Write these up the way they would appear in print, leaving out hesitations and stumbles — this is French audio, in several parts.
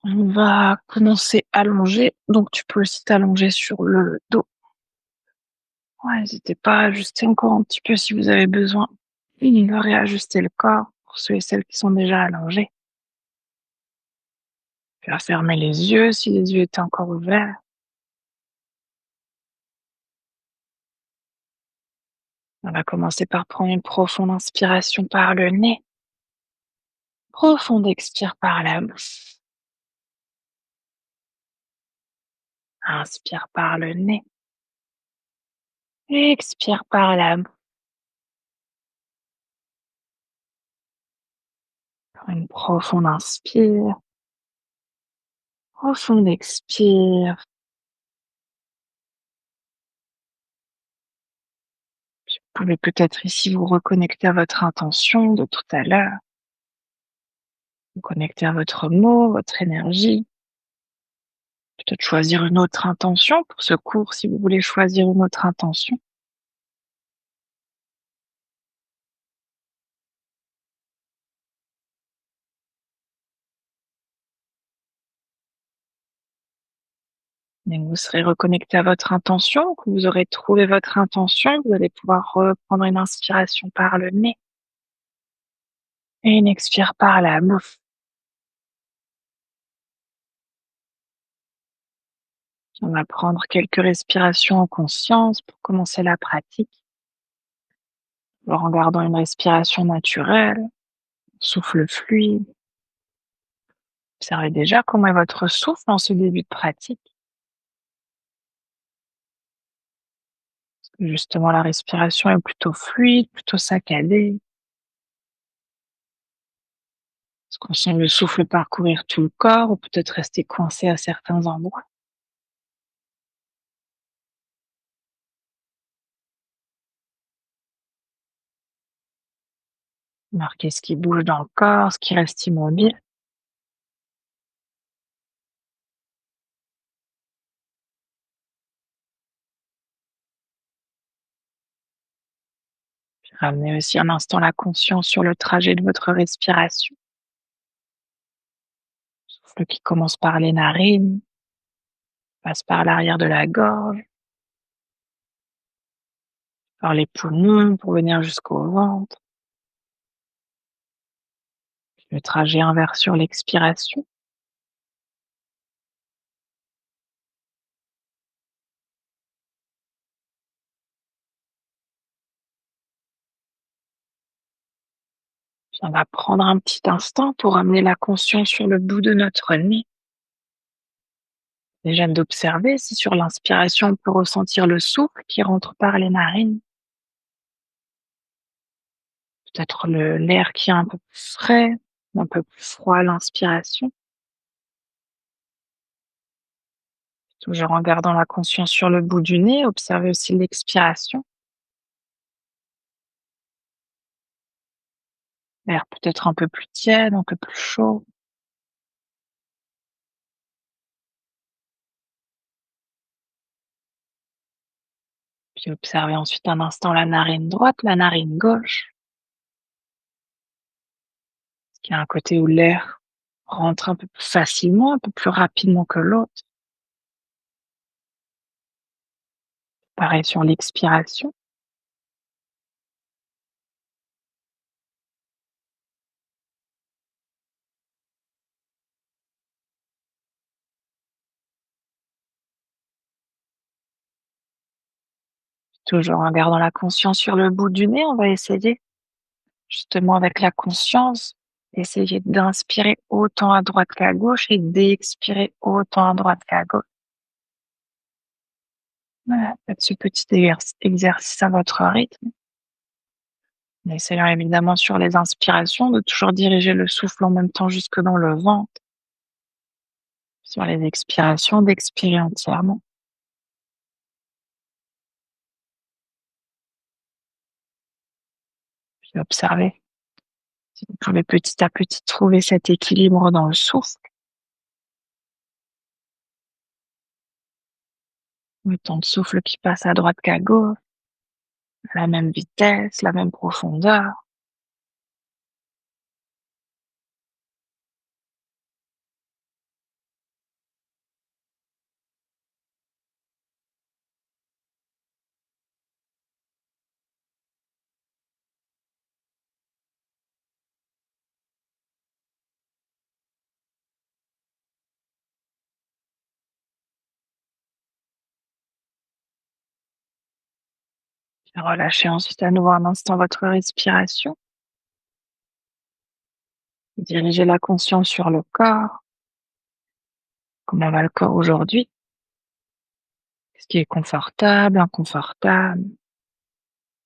On va commencer allongé, donc tu peux aussi t'allonger sur le dos. Ouais, n'hésitez pas à ajuster encore un petit peu si vous avez besoin de réajuster le corps pour ceux et celles qui sont déjà allongés. Puis à fermer les yeux si les yeux étaient encore ouverts. On va commencer par prendre une profonde inspiration par le nez, profonde expire par la bouche. Inspire par le nez, expire par la bouche. Une profonde inspire, profonde expire. Vous pouvez peut-être ici vous reconnecter à votre intention de tout à l'heure, vous connecter à votre mot, votre énergie, peut-être choisir une autre intention pour ce cours si vous voulez choisir une autre intention. Dès que vous serez reconnecté à votre intention, que vous aurez trouvé votre intention, vous allez pouvoir reprendre une inspiration par le nez et une expire par la bouche. On va prendre quelques respirations en conscience pour commencer la pratique, en gardant une respiration naturelle, souffle fluide. Observez déjà comment est votre souffle en ce début de pratique. Justement, la respiration est plutôt fluide, plutôt saccadée. Est-ce qu'on sent le souffle parcourir tout le corps ou peut-être rester coincé à certains endroits? Marquez ce qui bouge dans le corps, ce qui reste immobile. Puis ramenez aussi un instant la conscience sur le trajet de votre respiration. Souffle qui commence par les narines, passe par l'arrière de la gorge, par les poumons pour venir jusqu'au ventre. Puis le trajet inverse sur l'expiration. Puis on va prendre un petit instant pour ramener la conscience sur le bout de notre nez. Déjà d'observer si sur l'inspiration, on peut ressentir le souffle qui rentre par les narines. Peut-être l'air qui est un peu plus frais, un peu plus froid à l'inspiration. Toujours en gardant la conscience sur le bout du nez, observez aussi l'expiration. L'air peut-être un peu plus tiède, un peu plus chaud. Puis observez ensuite un instant la narine droite, la narine gauche. Est-ce qu'il y a un côté où l'air rentre un peu plus facilement, un peu plus rapidement que l'autre? Pareil sur l'expiration. Toujours en gardant la conscience sur le bout du nez, on va essayer, justement avec la conscience, essayer d'inspirer autant à droite qu'à gauche et d'expirer autant à droite qu'à gauche. Voilà, faites ce petit exercice à votre rythme. En essayant évidemment sur les inspirations de toujours diriger le souffle en même temps jusque dans le ventre. Sur les expirations, d'expirer entièrement. Puis observez si vous pouvez petit à petit trouver cet équilibre dans le souffle. Autant de souffle qui passe à droite qu'à gauche, à la même vitesse, la même profondeur. Relâchez ensuite à nouveau un instant votre respiration. Dirigez la conscience sur le corps. Comment va le corps aujourd'hui? Est-ce qu'il est confortable, inconfortable?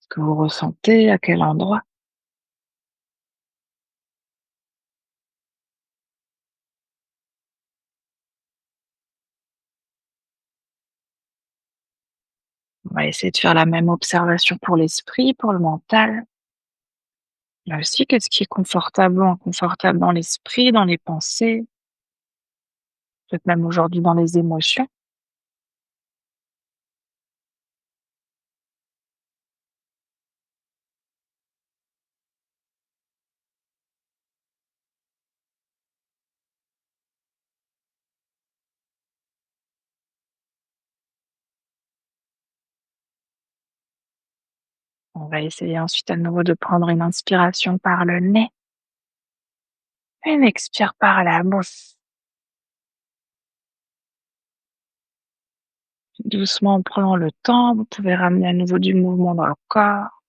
Ce que vous ressentez, à quel endroit? On va essayer de faire la même observation pour l'esprit, pour le mental. Là aussi, qu'est-ce qui est confortable ou inconfortable dans l'esprit, dans les pensées, peut-être même aujourd'hui dans les émotions. On va essayer ensuite à nouveau de prendre une inspiration par le nez, une expire par la bouche. Doucement en prenant le temps, vous pouvez ramener à nouveau du mouvement dans le corps,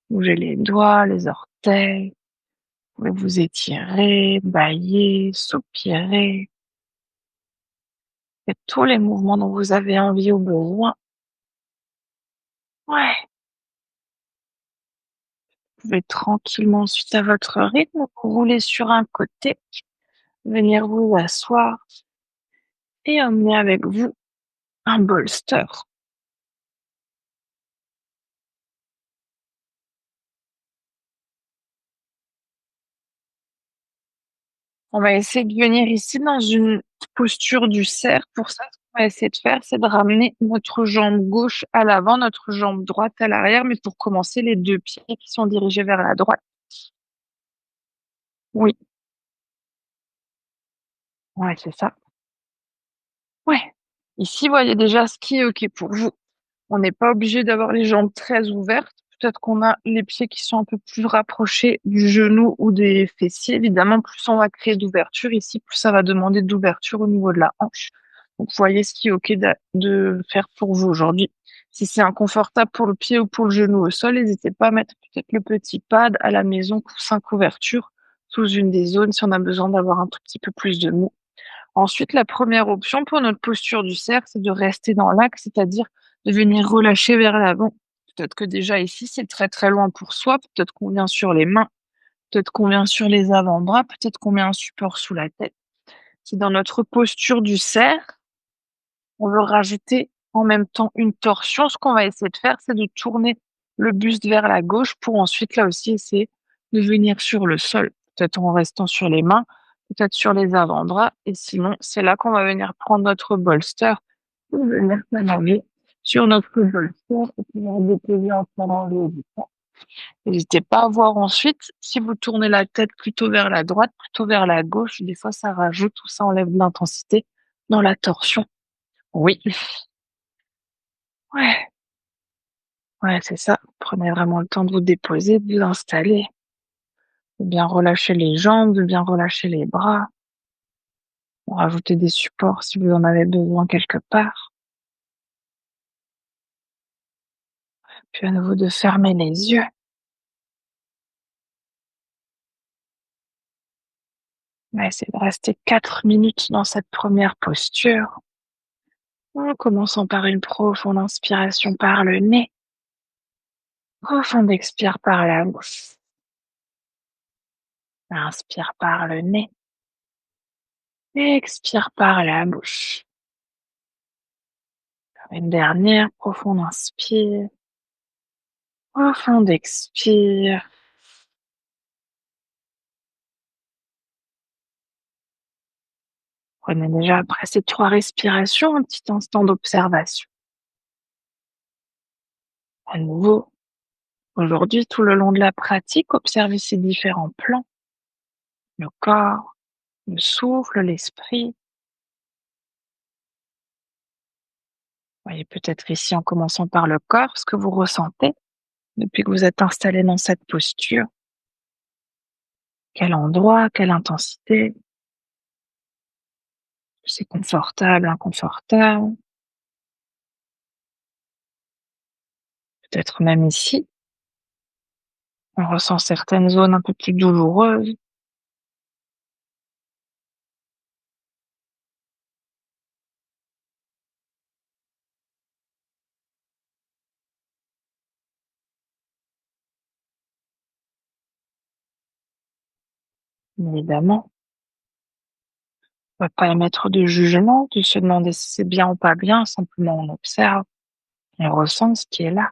bouger les doigts, les orteils, vous pouvez vous étirer, bâiller, soupirer. Faites tous les mouvements dont vous avez envie ou besoin. Ouais, vous pouvez tranquillement, suite à votre rythme, rouler sur un côté, venir vous asseoir et emmener avec vous un bolster. On va essayer de venir ici dans une posture du cerf. Pour ça, ce qu'on va essayer de faire, c'est de ramener notre jambe gauche à l'avant, notre jambe droite à l'arrière, mais pour commencer, les 2 pieds qui sont dirigés vers la droite. Oui, ouais, c'est ça. Ouais. Ici, voyez déjà ce qui est OK pour vous. On n'est pas obligé d'avoir les jambes très ouvertes. Peut-être qu'on a les pieds qui sont un peu plus rapprochés du genou ou des fessiers. Évidemment, plus on va créer d'ouverture ici, plus ça va demander d'ouverture au niveau de la hanche. Donc, voyez ce qui est OK de faire pour vous aujourd'hui. Si c'est inconfortable pour le pied ou pour le genou au sol, n'hésitez pas à mettre peut-être le petit pad à la maison, coussin couverture, sous une des zones si on a besoin d'avoir un tout petit peu plus de mou. Ensuite, la première option pour notre posture du cerf, c'est de rester dans l'axe, c'est-à-dire de venir relâcher vers l'avant. Peut-être que déjà ici, c'est très très loin pour soi, peut-être qu'on vient sur les mains, peut-être qu'on vient sur les avant-bras, peut-être qu'on met un support sous la tête. Si dans notre posture du cerf, on veut rajouter en même temps une torsion, ce qu'on va essayer de faire, c'est de tourner le buste vers la gauche pour ensuite, là aussi, essayer de venir sur le sol, peut-être en restant sur les mains, peut-être sur les avant-bras. Et sinon, c'est là qu'on va venir prendre notre bolster pour venir s'allonger sur notre bolster et pouvoir déposer en prenant le haut du corps. N'hésitez pas à voir ensuite si vous tournez la tête plutôt vers la droite, plutôt vers la gauche. Des fois, ça rajoute ou ça enlève de l'intensité dans la torsion. Oui. Ouais, ouais, c'est ça. Prenez vraiment le temps de vous déposer, de vous installer, de bien relâcher les jambes, de bien relâcher les bras, pour rajouter des supports si vous en avez besoin quelque part. Puis à nouveau de fermer les yeux. On va essayer de rester 4 minutes dans cette première posture. En commençant par une profonde inspiration par le nez, profonde expire par la bouche. Inspire par le nez, expire par la bouche. Une dernière profonde inspire. Profonde expire. Prenez déjà après ces 3 respirations un petit instant d'observation. À nouveau, aujourd'hui, tout le long de la pratique, observez ces différents plans, le corps, le souffle, l'esprit. Voyez peut-être ici en commençant par le corps, ce que vous ressentez depuis que vous êtes installé dans cette posture. Quel endroit, quelle intensité, c'est confortable, inconfortable. peut-être même ici, on ressent certaines zones un peu plus douloureuses. Évidemment, on va pas émettre de jugement, de se demander si c'est bien ou pas bien, simplement on observe, on ressent ce qui est là.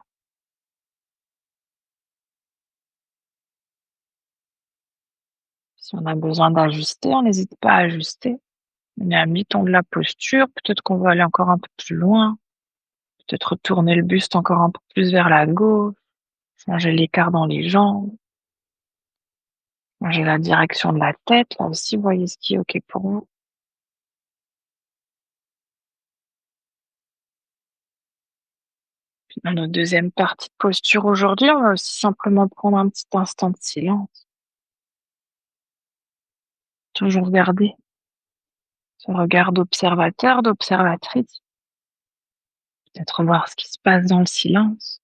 Si on a besoin d'ajuster, on n'hésite pas à ajuster. On est à mi-temps de la posture, peut-être qu'on va aller encore un peu plus loin, peut-être retourner le buste encore un peu plus vers la gauche, changer l'écart dans les jambes, changer la direction de la tête, là aussi, voyez ce qui est OK pour vous. Puis dans notre deuxième partie de posture aujourd'hui, on va aussi simplement prendre un petit instant de silence, toujours garder ce regard d'observateur, d'observatrice, peut-être voir ce qui se passe dans le silence.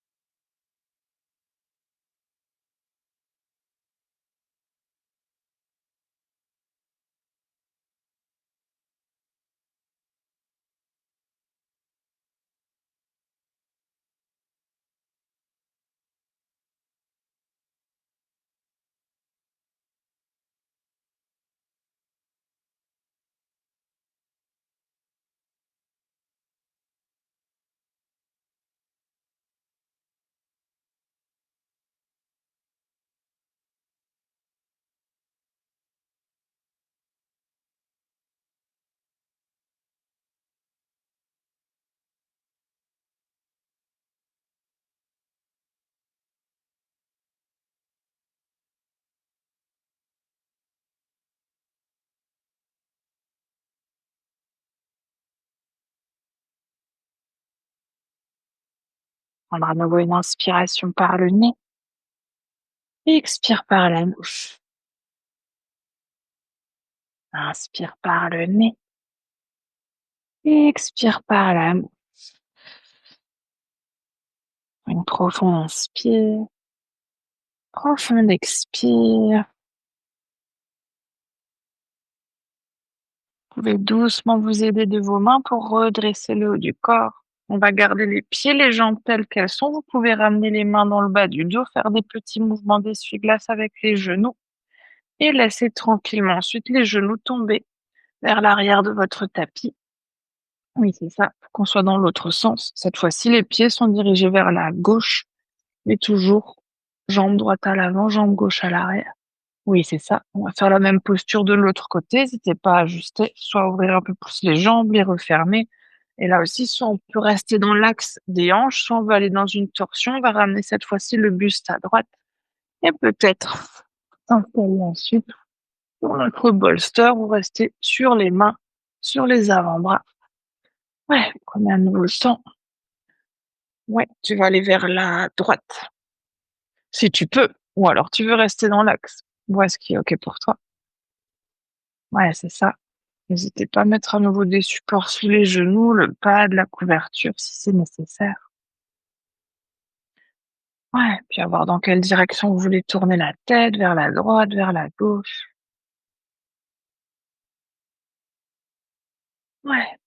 Prendre à nouveau une inspiration par le nez et expire par la bouche. Inspire par le nez et expire par la bouche. Une profonde inspire, profonde expire. Vous pouvez doucement vous aider de vos mains pour redresser le haut du corps. On va garder les pieds, les jambes telles qu'elles sont. Vous pouvez ramener les mains dans le bas du dos, faire des petits mouvements d'essuie-glace avec les genoux et laisser tranquillement ensuite les genoux tomber vers l'arrière de votre tapis. Oui, c'est ça, pour qu'on soit dans l'autre sens. Cette fois-ci, les pieds sont dirigés vers la gauche, mais toujours jambe droite à l'avant, jambe gauche à l'arrière. Oui, c'est ça. On va faire la même posture de l'autre côté. N'hésitez pas à ajuster, soit ouvrir un peu plus les jambes, les refermer. Et là aussi, soit on peut rester dans l'axe des hanches, soit on va aller dans une torsion. On va ramener cette fois-ci le buste à droite et peut-être s'installer ensuite sur notre bolster ou rester sur les mains, sur les avant-bras. Ouais, prenez un nouveau temps. Ouais, tu vas aller vers la droite, si tu peux. Ou alors tu veux rester dans l'axe. Vois ce qui est OK pour toi. Ouais, c'est ça. N'hésitez pas à mettre à nouveau des supports sous les genoux, le pad, la couverture si c'est nécessaire. Ouais, puis à voir dans quelle direction vous voulez tourner la tête, vers la droite, vers la gauche. Ouais,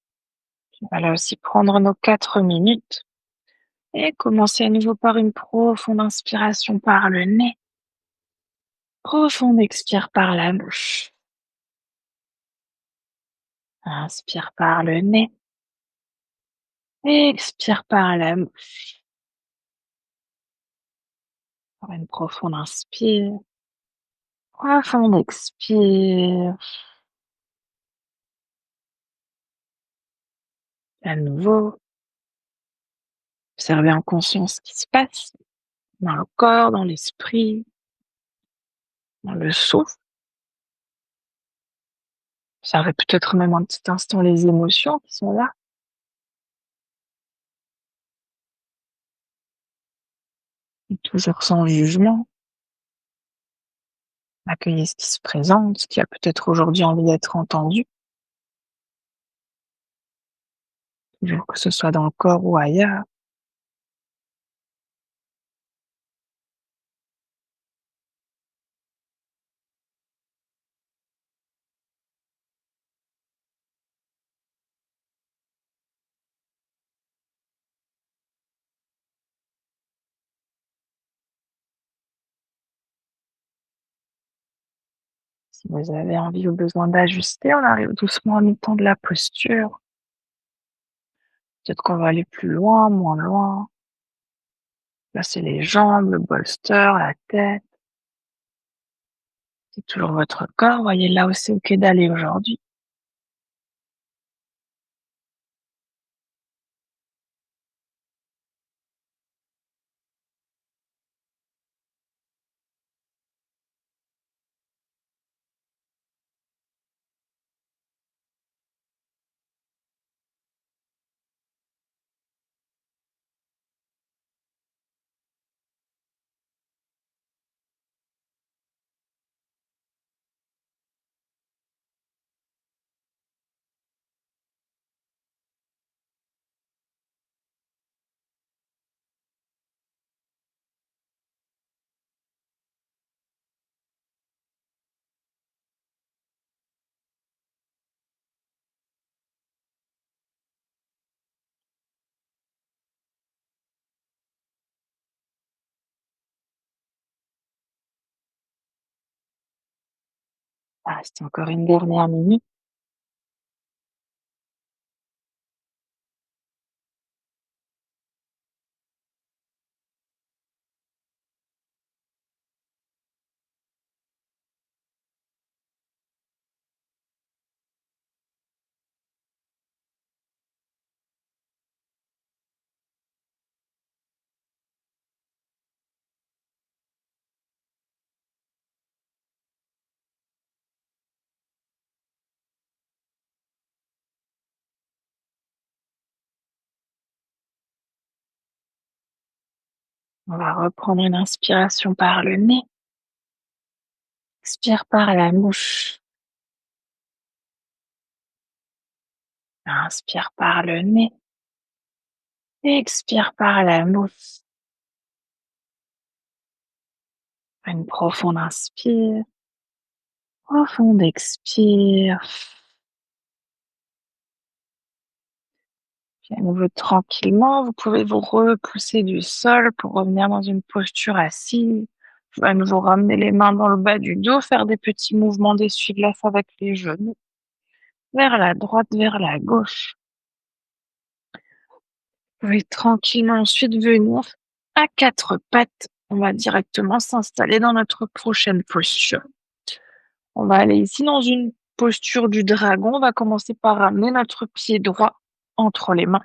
on va là aussi prendre nos 4 minutes et commencer à nouveau par une profonde inspiration par le nez, profonde expire par la bouche. Inspire par le nez, expire par la bouche. Encore une profonde inspire, profonde expire. À nouveau, observez en conscience ce qui se passe dans le corps, dans l'esprit, dans le souffle. Observez peut-être même un petit instant les émotions qui sont là, et toujours sans jugement. Accueillez ce qui se présente, ce qui a peut-être aujourd'hui envie d'être entendu, toujours que ce soit dans le corps ou ailleurs. Si vous avez envie ou besoin d'ajuster, on arrive doucement à mi-temps de la posture. Peut-être qu'on va aller plus loin, moins loin. Placer les jambes, le bolster, la tête. C'est toujours votre corps. Voyez là où c'est OK d'aller aujourd'hui. Il reste encore une dernière minute. On va reprendre une inspiration par le nez. Expire par la bouche. Inspire par le nez. Expire par la bouche. Une profonde inspire. Profonde expire. Puis à nouveau tranquillement, vous pouvez vous repousser du sol pour revenir dans une posture assise. Vous allez à nouveau ramener les mains dans le bas du dos, faire des petits mouvements d'essuie-glace avec les genoux. Vers la droite, vers la gauche. Vous pouvez tranquillement ensuite venir à quatre pattes. On va directement s'installer dans notre prochaine posture. On va aller ici dans une posture du dragon. On va commencer par ramener notre pied droit entre les mains.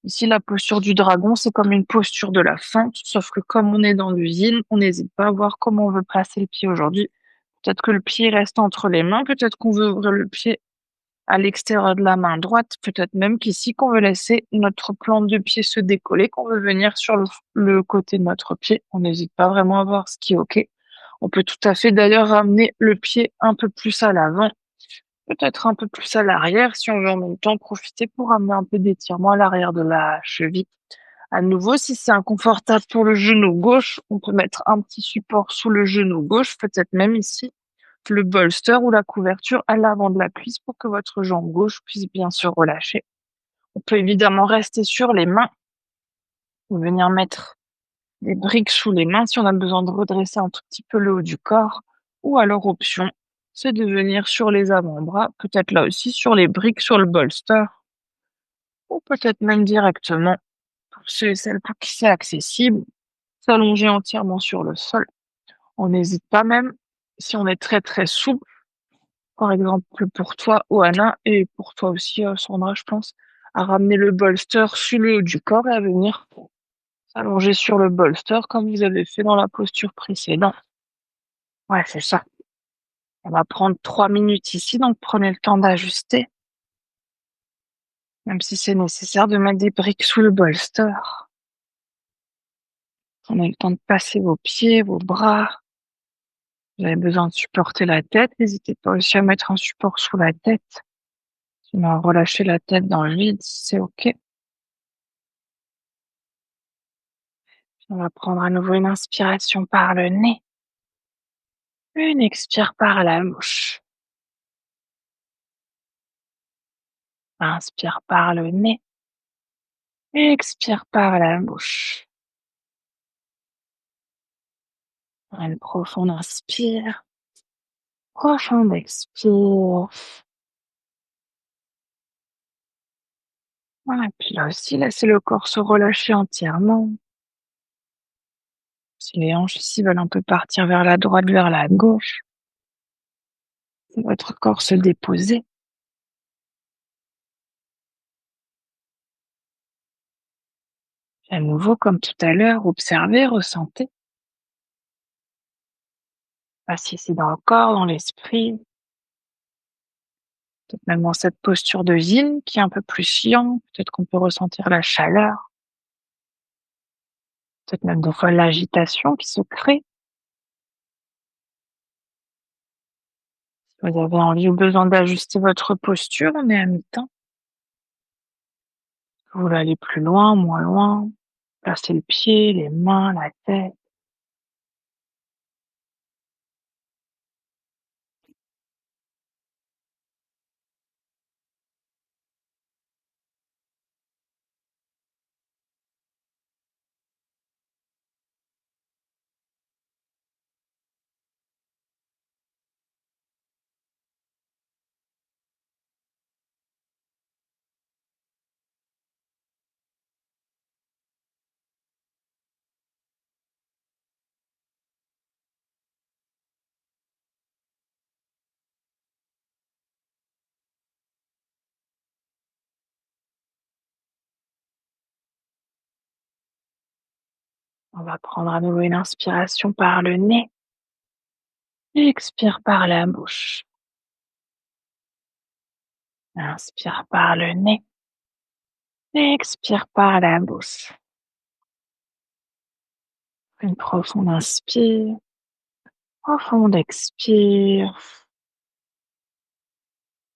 Ici, la posture du dragon, c'est comme une posture de la fente, sauf que comme on est dans l'usine, on n'hésite pas à voir comment on veut placer le pied aujourd'hui. Peut-être que le pied reste entre les mains, peut-être qu'on veut ouvrir le pied à l'extérieur de la main droite, peut-être même qu'ici, qu'on veut laisser notre plante de pied se décoller, qu'on veut venir sur le côté de notre pied. On n'hésite pas vraiment à voir ce qui est OK. On peut tout à fait d'ailleurs ramener le pied un peu plus à l'avant, peut-être un peu plus à l'arrière, si on veut en même temps profiter pour amener un peu d'étirement à l'arrière de la cheville. À nouveau, si c'est inconfortable pour le genou gauche, on peut mettre un petit support sous le genou gauche, peut-être même ici le bolster ou la couverture à l'avant de la cuisse pour que votre jambe gauche puisse bien se relâcher. On peut évidemment rester sur les mains ou venir mettre des briques sous les mains si on a besoin de redresser un tout petit peu le haut du corps. Ou alors, option, c'est de venir sur les avant-bras, peut-être là aussi sur les briques, sur le bolster, ou peut-être même directement, pour ceux et celles pour qui c'est accessible, s'allonger entièrement sur le sol. On n'hésite pas même, si on est très très souple, par exemple pour toi, Oana, et pour toi aussi, Sandra, je pense, à ramener le bolster sur le haut du corps et à venir s'allonger sur le bolster comme vous avez fait dans la posture précédente. Ouais, c'est ça. On va prendre 3 minutes ici, donc prenez le temps d'ajuster, même si c'est nécessaire de mettre des briques sous le bolster. Prenez le temps de passer vos pieds, vos bras. Vous avez besoin de supporter la tête. N'hésitez pas aussi à mettre un support sous la tête. Sinon, relâcher la tête dans le vide, c'est OK. On va prendre à nouveau une inspiration par le nez. Une expire par la bouche. Inspire par le nez. Expire par la bouche. Une profonde inspire. Profond expire. Voilà, puis là aussi, laissez le corps se relâcher entièrement. Si les hanches ici veulent un peu partir vers la droite, vers la gauche, votre corps se déposer. À nouveau, comme tout à l'heure, observez, ressentez. Asseyez dans le corps, dans l'esprit, peut-être même dans cette posture de yin qui est un peu plus yang. Peut-être qu'on peut ressentir la chaleur, peut-être même des fois l'agitation qui se crée. Si vous avez envie ou besoin d'ajuster votre posture, on est à mi-temps. Vous voulez aller plus loin, moins loin, placer le pied, les mains, la tête. On va prendre à nouveau une inspiration par le nez et expire par la bouche. Inspire par le nez et expire par la bouche. Une profonde inspire, profonde expire.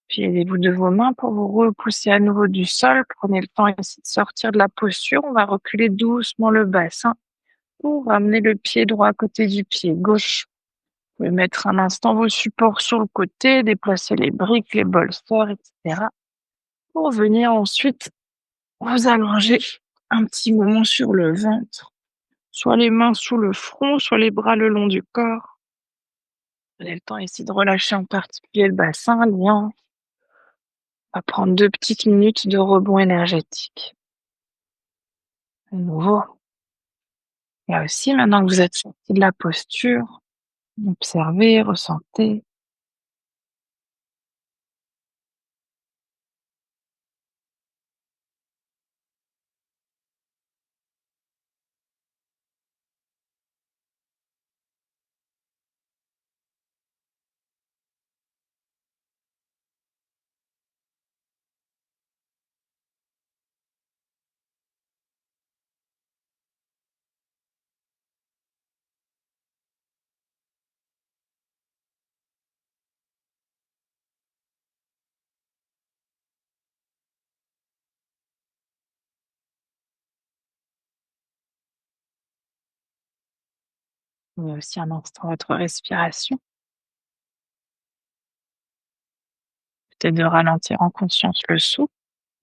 Puis aidez-vous de vos mains pour vous repousser à nouveau du sol. Prenez le temps ici de sortir de la posture. On va reculer doucement le bassin pour ramener le pied droit à côté du pied gauche. Vous pouvez mettre un instant vos supports sur le côté, déplacer les briques, les bolsters, etc. Pour venir ensuite vous allonger un petit moment sur le ventre. Soit les mains sous le front, soit les bras le long du corps. Prenez le temps ici de relâcher en particulier le bassin, les hanches. On va prendre 2 petites minutes de rebond énergétique. À nouveau. Là aussi, maintenant que vous êtes sorti de la posture, observez, ressentez. Mais aussi un instant votre respiration. Peut-être de ralentir en conscience le souffle,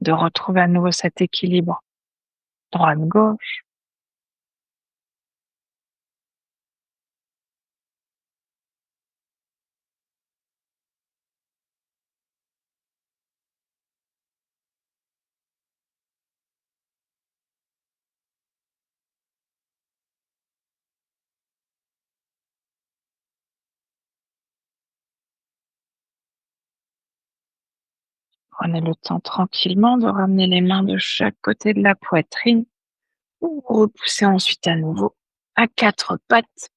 de retrouver à nouveau cet équilibre droite-gauche. Prenez le temps tranquillement de ramener les mains de chaque côté de la poitrine. Vous vous repoussez ensuite à nouveau à 4 pattes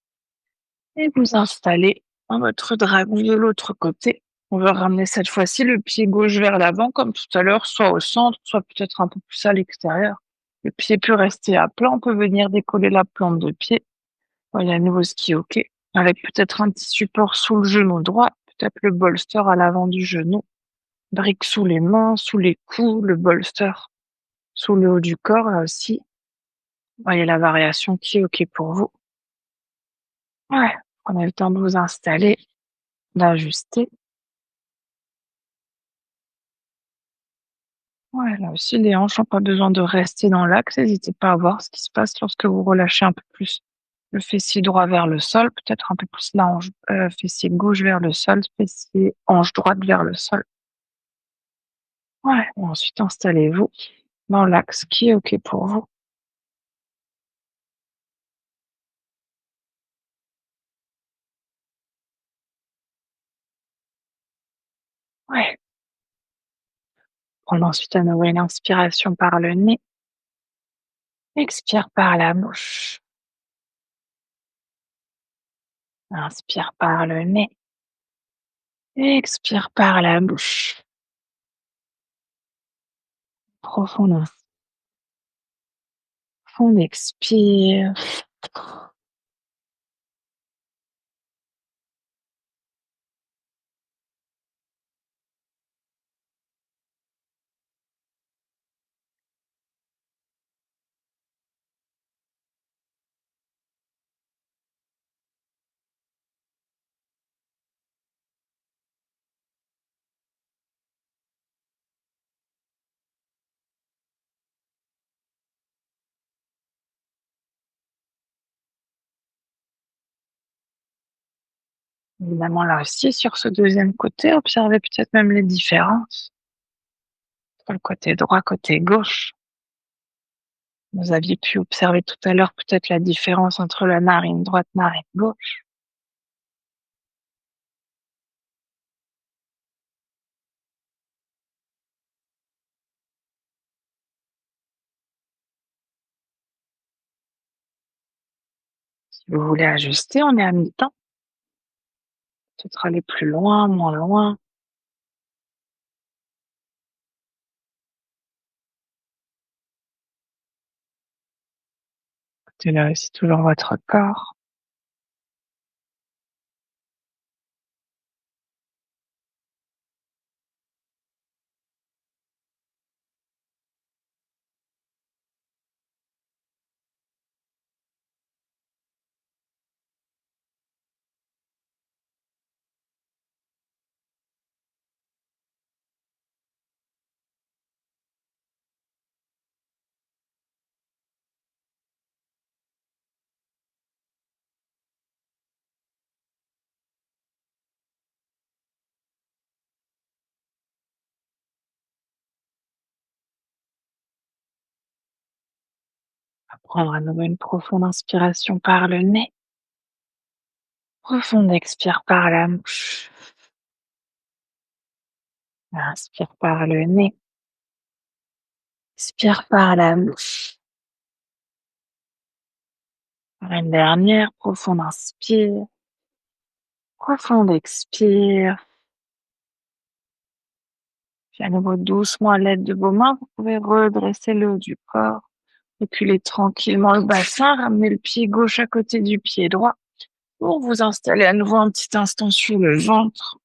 et vous installez dans votre dragon de l'autre côté. On va ramener cette fois-ci le pied gauche vers l'avant comme tout à l'heure, soit au centre, soit peut-être un peu plus à l'extérieur. Le pied peut rester à plat, on peut venir décoller la plante de pied. Voilà, à nouveau ski ok, avec peut-être un petit support sous le genou droit, peut-être le bolster à l'avant du genou, brique sous les mains, sous les coudes, le bolster sous le haut du corps, là aussi. Voyez la variation qui est ok pour vous. Ouais, prenez le temps de vous installer, d'ajuster. Ouais, là aussi, les hanches n'ont pas besoin de rester dans l'axe. N'hésitez pas à voir ce qui se passe lorsque vous relâchez un peu plus. Le fessier droit vers le sol, peut-être un peu plus la hanche, fessier gauche vers le sol, fessier hanche droite vers le sol. Ouais, et ensuite installez-vous dans l'axe qui est OK pour vous. Ouais. Prendre ensuite à nouveau une inspiration par le nez, expire par la bouche. Inspire par le nez, expire par la bouche. Profond inspire, expire. Évidemment, là aussi, sur ce deuxième côté, observez peut-être même les différences. Sur le côté droit, côté gauche. Vous aviez pu observer tout à l'heure peut-être la différence entre la narine droite, narine gauche. Si vous voulez ajuster, on est à mi-temps. Peut-être aller plus loin, moins loin. Écoutez là aussi toujours votre corps. Prendre à nouveau une profonde inspiration par le nez. Profonde expire par la bouche. Inspire par le nez. Expire par la bouche. Une dernière, profonde inspire. Profonde expire. Puis à nouveau doucement à l'aide de vos mains, vous pouvez redresser le haut du corps. Reculez tranquillement le bassin, ramenez le pied gauche à côté du pied droit. Pour vous installer à nouveau un petit instant sur le ventre.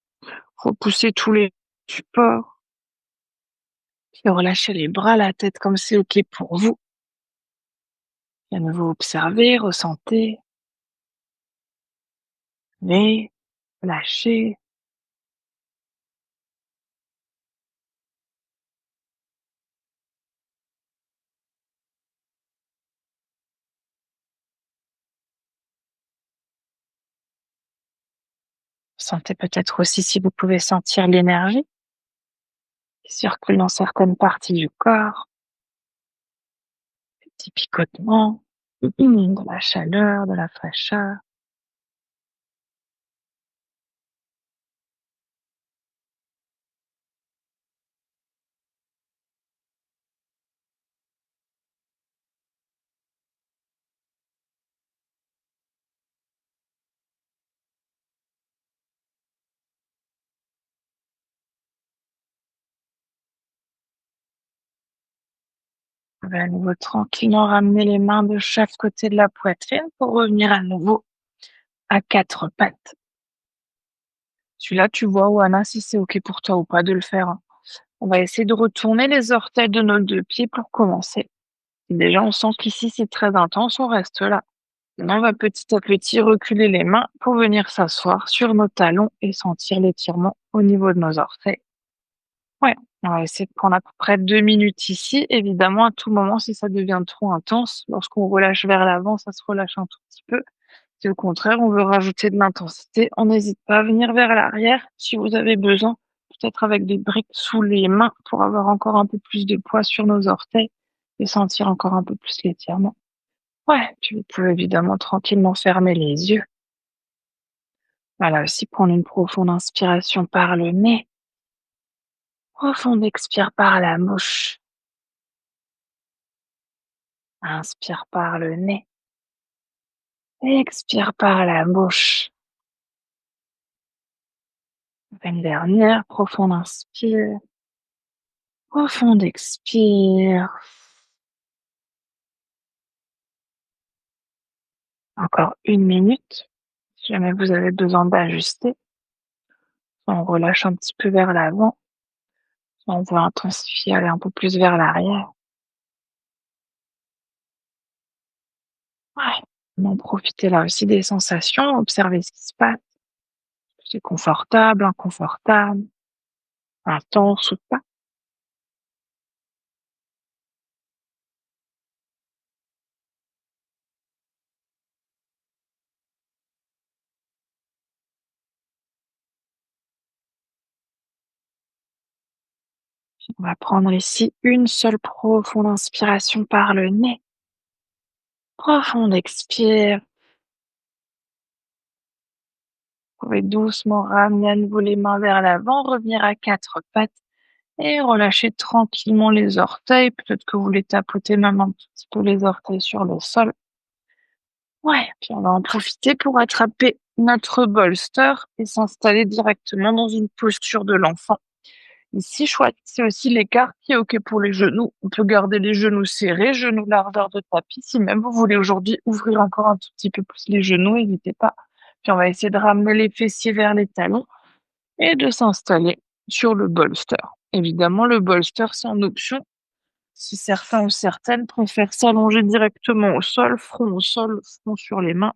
Repoussez tous les supports. Puis relâchez les bras, la tête comme c'est OK pour vous. Et à nouveau observez, ressentez. Mais lâchez. Sentez peut-être aussi si vous pouvez sentir l'énergie qui circule dans certaines parties du corps. Des petits picotements, de la chaleur, de la fraîcheur. Vous pouvez à nouveau tranquillement ramener les mains de chaque côté de la poitrine pour revenir à nouveau à quatre pattes. Celui-là, tu vois, Oana, si c'est OK pour toi ou pas de le faire, hein. On va essayer de retourner les orteils de nos 2 pieds pour commencer. Déjà, on sent qu'ici, c'est très intense, on reste là. Maintenant, on va petit à petit reculer les mains pour venir s'asseoir sur nos talons et sentir l'étirement au niveau de nos orteils. Ouais, on va essayer de prendre à peu près 2 minutes ici. Évidemment, à tout moment, si ça devient trop intense, lorsqu'on relâche vers l'avant, ça se relâche un tout petit peu. Si au contraire, on veut rajouter de l'intensité, on n'hésite pas à venir vers l'arrière si vous avez besoin, peut-être avec des briques sous les mains pour avoir encore un peu plus de poids sur nos orteils et sentir encore un peu plus l'étirement. Ouais, puis vous pouvez évidemment tranquillement fermer les yeux. Voilà, aussi prendre une profonde inspiration par le nez, profonde expire par la bouche, inspire par le nez, expire par la bouche. Une dernière profonde inspire, profonde expire. Encore 1 minute. Si jamais vous avez besoin d'ajuster, on relâche un petit peu vers l'avant, on veut intensifier, aller un peu plus vers l'arrière. Ouais. En profiter là aussi des sensations, observer ce qui se passe. C'est confortable, inconfortable, intense ou pas. On va prendre ici une seule profonde inspiration par le nez. Profonde expire. Vous pouvez doucement ramener à nouveau les mains vers l'avant, revenir à quatre pattes et relâcher tranquillement les orteils. Peut-être que vous les tapotez même un tout petit peu les orteils sur le sol. Ouais, puis on va en profiter pour attraper notre bolster et s'installer directement dans une posture de l'enfant. Ici, choisissez aussi l'écart qui est OK pour les genoux. On peut garder les genoux serrés, genoux largeur de tapis. Si même vous voulez aujourd'hui ouvrir encore un tout petit peu plus les genoux, n'hésitez pas. Puis on va essayer de ramener les fessiers vers les talons et de s'installer sur le bolster. Évidemment, le bolster, c'est en option. Si certains ou certaines préfèrent s'allonger directement au sol, front au sol, front sur les mains,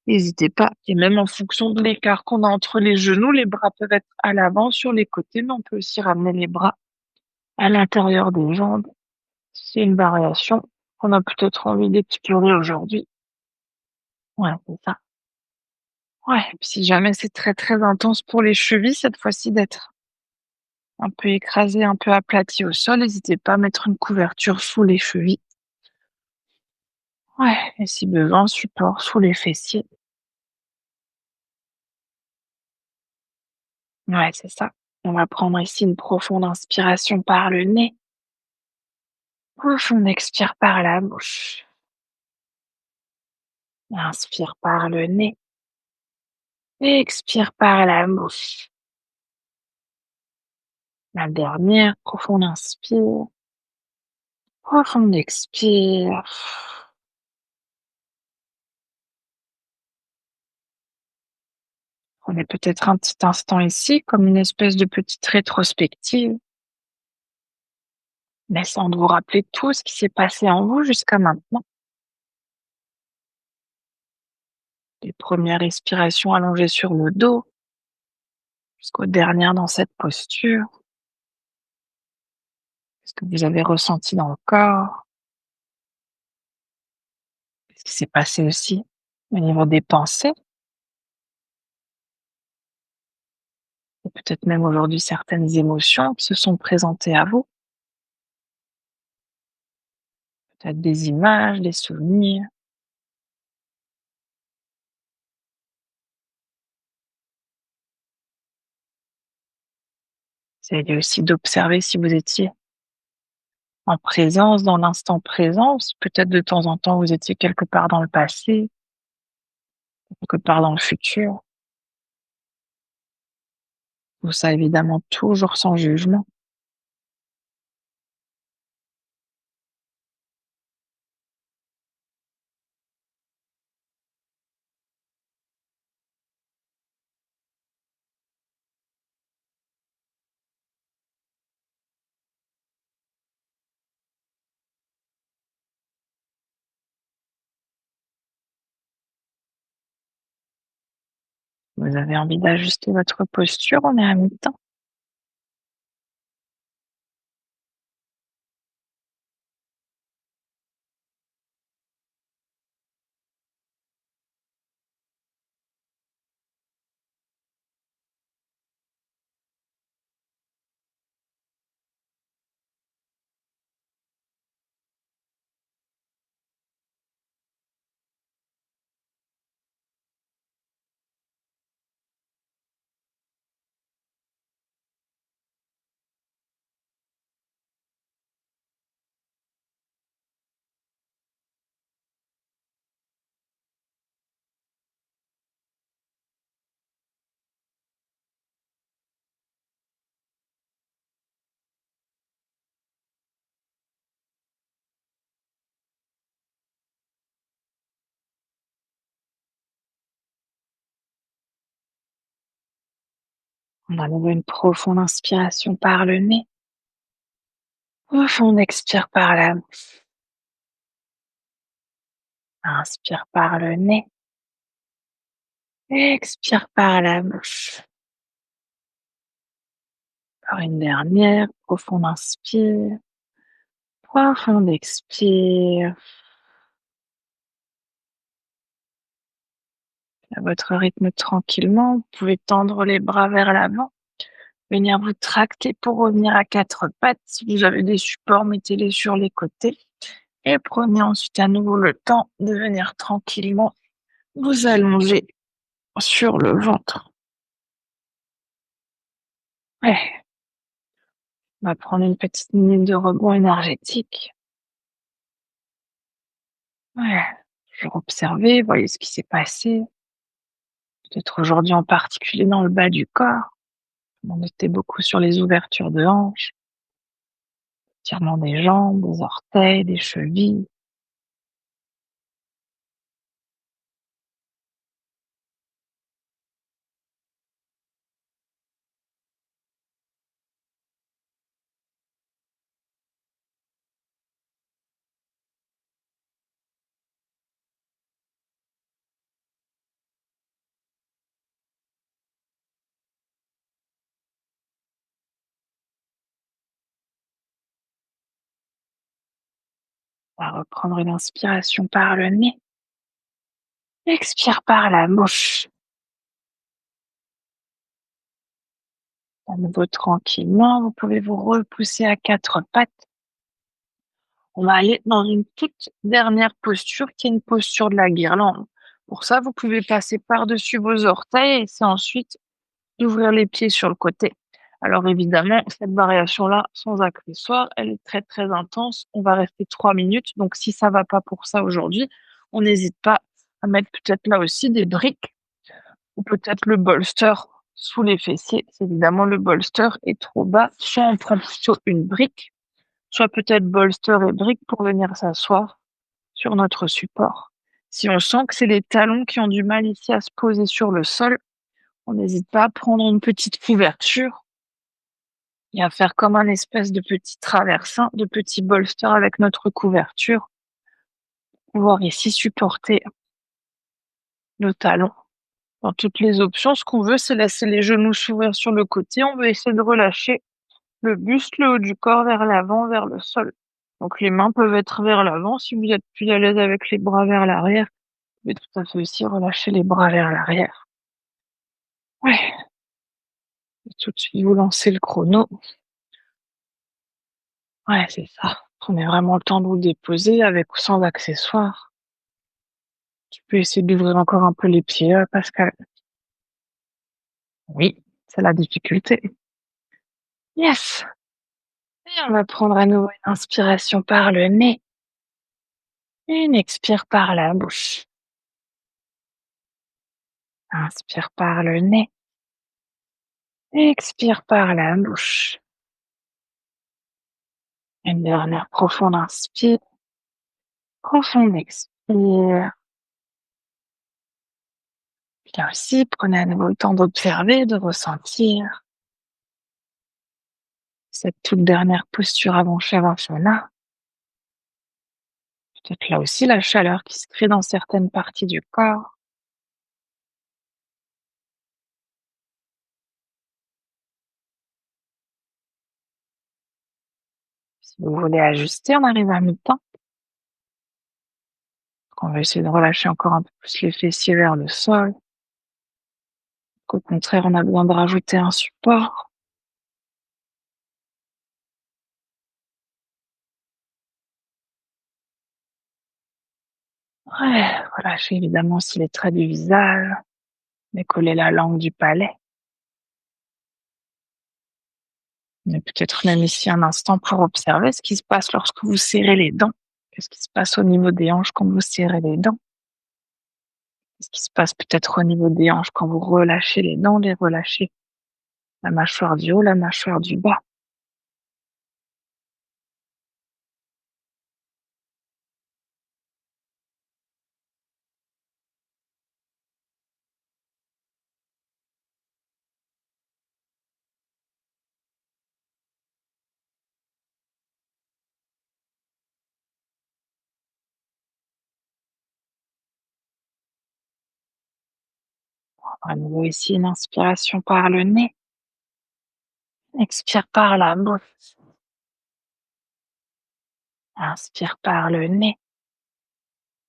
n'hésitez pas. Et même en fonction de l'écart qu'on a entre les genoux, les bras peuvent être à l'avant, sur les côtés, mais on peut aussi ramener les bras à l'intérieur des jambes. C'est une variation qu'on a peut-être envie d'explorer aujourd'hui. Ouais, c'est ça. Ouais, et puis si jamais c'est très, très intense pour les chevilles, cette fois-ci d'être un peu écrasé, un peu aplati au sol, n'hésitez pas à mettre une couverture sous les chevilles. Ouais, et si besoin, support sous les fessiers. Ouais, c'est ça. On va prendre ici une profonde inspiration par le nez. Profonde expire par la bouche. Inspire par le nez. Expire par la bouche. La dernière, profonde inspire. Profonde expire. Prenez peut-être un petit instant ici, comme une espèce de petite rétrospective, mais sans vous rappeler tout ce qui s'est passé en vous jusqu'à maintenant. Les premières respirations allongées sur le dos, jusqu'aux dernières dans cette posture. Ce que vous avez ressenti dans le corps, ce qui s'est passé aussi au niveau des pensées, et peut-être même aujourd'hui certaines émotions qui se sont présentées à vous, peut-être des images, des souvenirs. Essayez aussi d'observer si vous étiez en présence, dans l'instant présent, si peut-être de temps en temps vous étiez quelque part dans le passé, quelque part dans le futur. Tout ça évidemment toujours sans jugement. Vous avez envie d'ajuster votre posture, on est à mi-temps. On a à nouveau une profonde inspiration par le nez. Profonde expire par la bouche. Inspire par le nez. Expire par la bouche. Encore une dernière. Profonde inspire. Profonde expire. À votre rythme tranquillement, vous pouvez tendre les bras vers l'avant, venir vous tracter pour revenir à quatre pattes. Si vous avez des supports, mettez-les sur les côtés et prenez ensuite à nouveau le temps de venir tranquillement vous allonger sur le ventre. Ouais, on va prendre une petite minute de rebond énergétique. Ouais, toujours observer, voyez ce qui s'est passé. Peut-être aujourd'hui en particulier dans le bas du corps. On était beaucoup sur les ouvertures de hanches, étirement des jambes, des orteils, des chevilles. On va reprendre une inspiration par le nez. Expire par la bouche. À nouveau tranquillement, vous pouvez vous repousser à quatre pattes. On va aller dans une toute dernière posture qui est une posture de la guirlande. Pour ça, vous pouvez passer par-dessus vos orteils et c'est ensuite d'ouvrir les pieds sur le côté. Alors évidemment, cette variation-là, sans accessoire, elle est très très intense. On va rester 3 minutes. Donc si ça va pas pour ça aujourd'hui, on n'hésite pas à mettre peut-être là aussi des briques ou peut-être le bolster sous les fessiers. Si évidemment le bolster est trop bas, soit on prend plutôt une brique, soit peut-être bolster et brique pour venir s'asseoir sur notre support. Si on sent que c'est les talons qui ont du mal ici à se poser sur le sol, on n'hésite pas à prendre une petite couverture et à faire comme un espèce de petit traversin, de petit bolster avec notre couverture, pour pouvoir ici supporter nos talons. Dans toutes les options, ce qu'on veut, c'est laisser les genoux s'ouvrir sur le côté. On veut essayer de relâcher le buste, le haut du corps vers l'avant, vers le sol. Donc les mains peuvent être vers l'avant. Si vous êtes plus à l'aise avec les bras vers l'arrière, vous pouvez tout à fait aussi relâcher les bras vers l'arrière. Ouais, et tout de suite vous lancez le chrono. Ouais, c'est ça. Prenez vraiment le temps de vous déposer avec ou sans accessoires. Tu peux essayer d'ouvrir encore un peu les pieds, Pascal. Oui, c'est la difficulté. Yes! Et on va prendre à nouveau une inspiration par le nez. Une expire par la bouche. Inspire par le nez. Expire par la bouche. Une dernière profonde inspire. Profonde expire. Bien aussi, prenez à nouveau le temps d'observer, de ressentir cette toute dernière posture avant Shavasana. Peut-être là aussi la chaleur qui se crée dans certaines parties du corps. Si vous voulez ajuster, on arrive à mi-temps. On va essayer de relâcher encore un peu plus les fessiers vers le sol. Au contraire, on a besoin de rajouter un support. Ouais, relâchez évidemment aussi les traits du visage, décoller la langue du palais. Mais peut-être même ici un instant pour observer ce qui se passe lorsque vous serrez les dents. Qu'est-ce qui se passe au niveau des hanches quand vous serrez les dents? Qu'est-ce qui se passe peut-être au niveau des hanches quand vous relâchez les dents, les relâchez? La mâchoire du haut, la mâchoire du bas. À nouveau ici, une inspiration par le nez. Expire par la bouche. Inspire par le nez.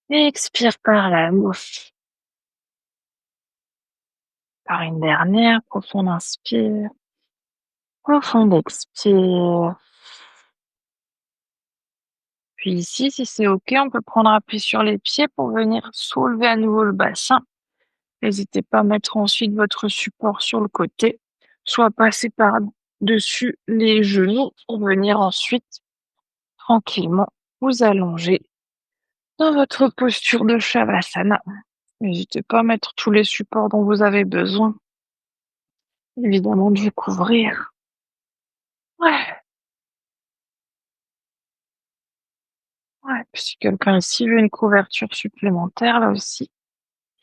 Expire par la bouche. Par une dernière profonde inspire. Profonde expire. Puis ici, si c'est OK, on peut prendre appui sur les pieds pour venir soulever à nouveau le bassin. N'hésitez pas à mettre ensuite votre support sur le côté, soit passer par-dessus les genoux pour venir ensuite tranquillement vous allonger dans votre posture de Shavasana. N'hésitez pas à mettre tous les supports dont vous avez besoin, évidemment de vous couvrir. Ouais, ouais. Puis si quelqu'un ici veut une couverture supplémentaire, là aussi,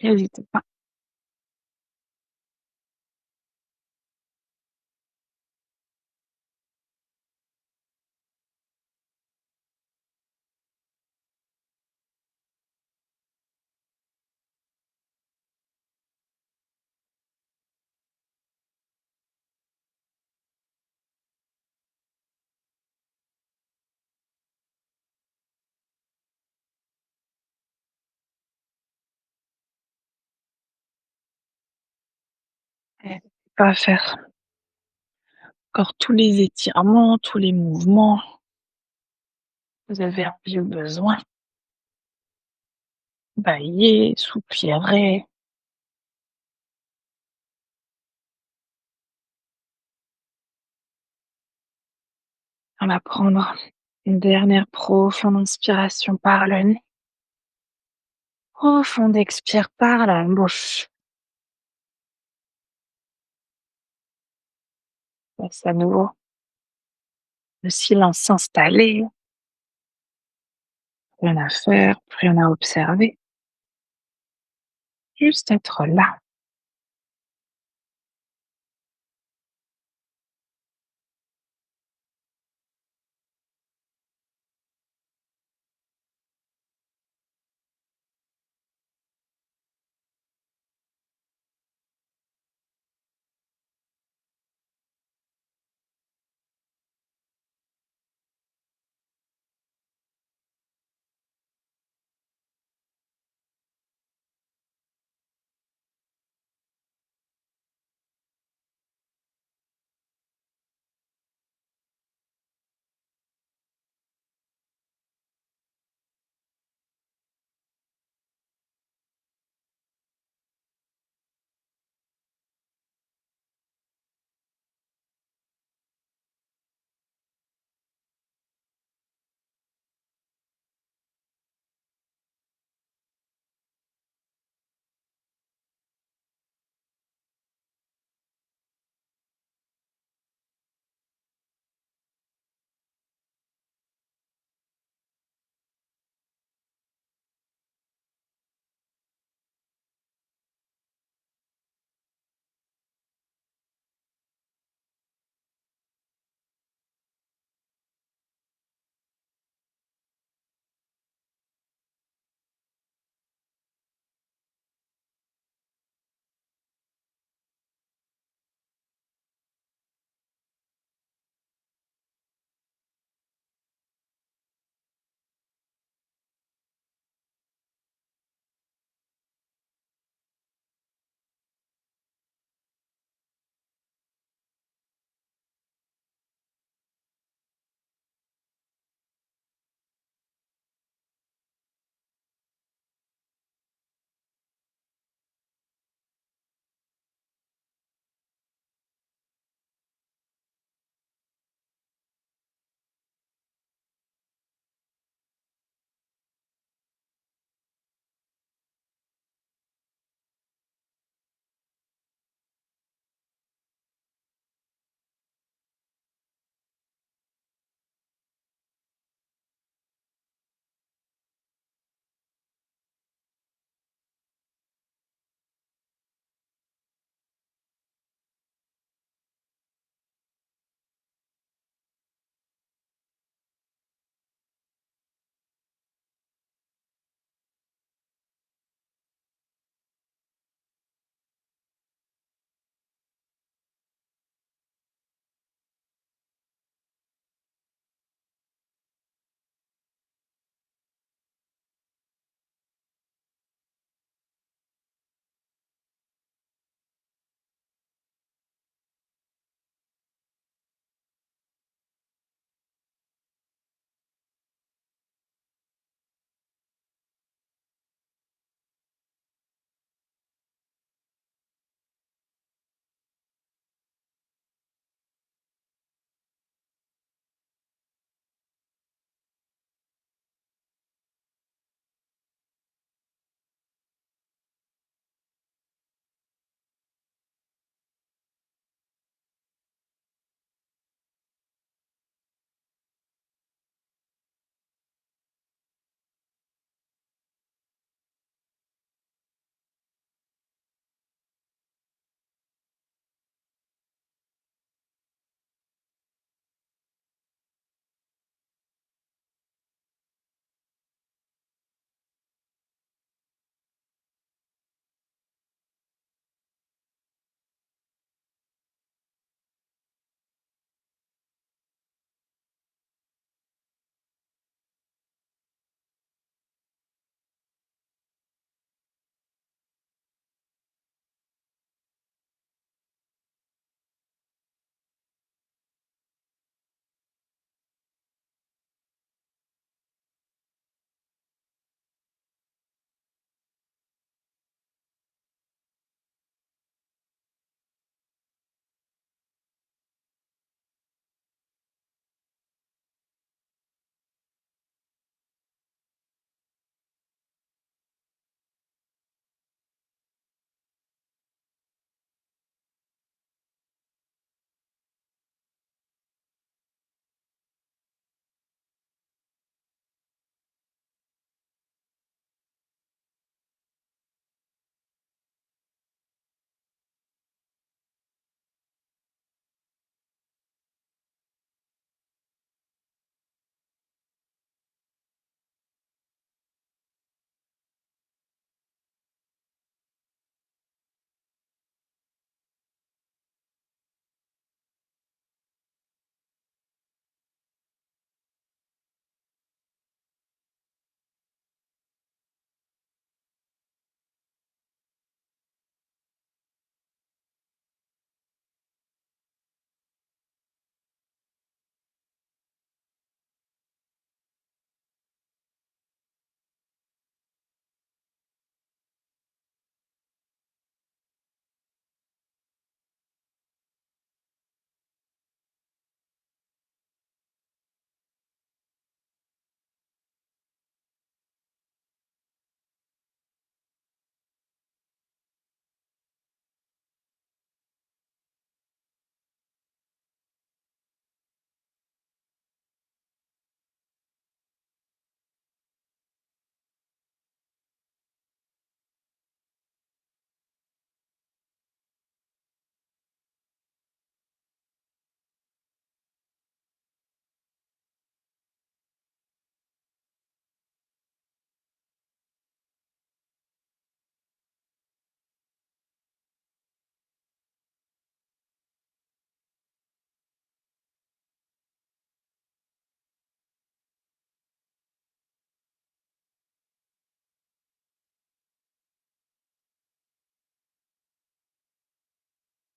n'hésitez pas. N'hésitez pas à faire encore tous les étirements, tous les mouvements que vous avez envie ou besoin. Bailler, soupirer. On va prendre une dernière profonde inspiration par le nez. Profonde expire par la bouche. Laisse à nouveau le silence s'installer. Rien à faire, plus rien à observer. Juste être là.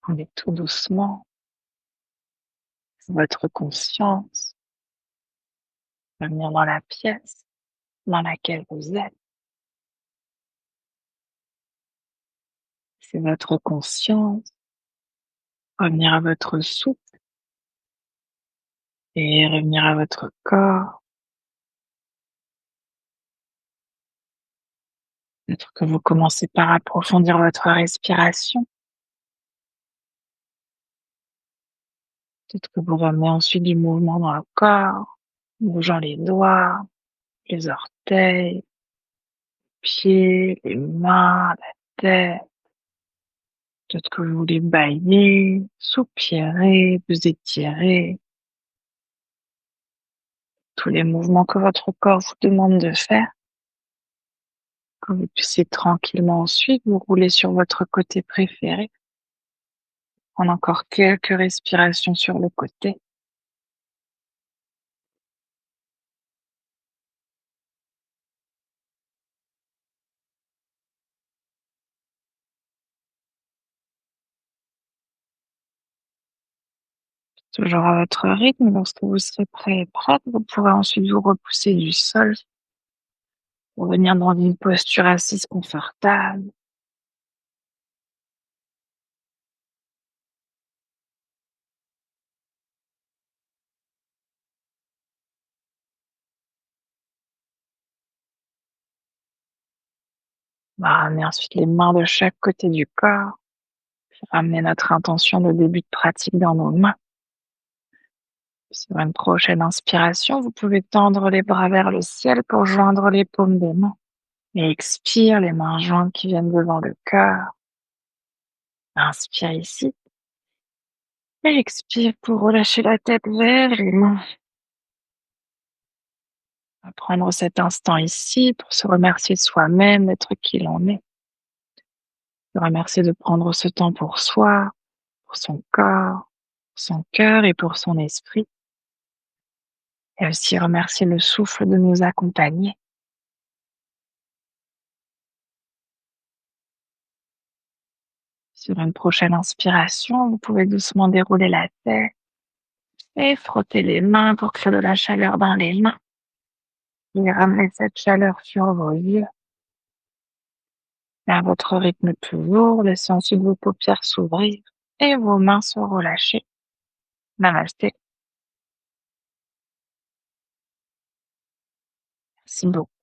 Mais tout doucement, votre conscience va venir dans la pièce dans laquelle vous êtes. C'est votre conscience revenir à votre souffle et revenir à votre corps. Peut-être que vous commencez par approfondir votre respiration. Peut-être que vous remenez ensuite du mouvement dans le corps, bougeant les doigts, les orteils, pieds, les mains, la tête. Peut-être que vous voulez bâiller, soupirer, vous étirer. Tous les mouvements que votre corps vous demande de faire, que vous puissiez tranquillement ensuite vous rouler sur votre côté préféré. En encore quelques respirations sur le côté. Toujours à votre rythme, lorsque vous serez prêt et prête, vous pourrez ensuite vous repousser du sol pour venir dans une posture assise confortable. Ramenez ensuite les mains de chaque côté du corps. Ramener notre intention de début de pratique dans nos mains. Sur une prochaine inspiration, vous pouvez tendre les bras vers le ciel pour joindre les paumes des mains. Et expire, les mains jointes qui viennent devant le cœur. Inspire ici. Et expire pour relâcher la tête vers les mains. On va prendre cet instant ici pour se remercier de soi-même d'être qui l'on est. Se remercier de prendre ce temps pour soi, pour son corps, pour son cœur et pour son esprit. Et aussi remercier le souffle de nous accompagner. Sur une prochaine inspiration, vous pouvez doucement dérouler la tête et frotter les mains pour créer de la chaleur dans les mains. Et ramener cette chaleur sur vos yeux. Et à votre rythme toujours, laissez ensuite vos paupières s'ouvrir et vos mains se relâcher. Namasté. Merci beaucoup.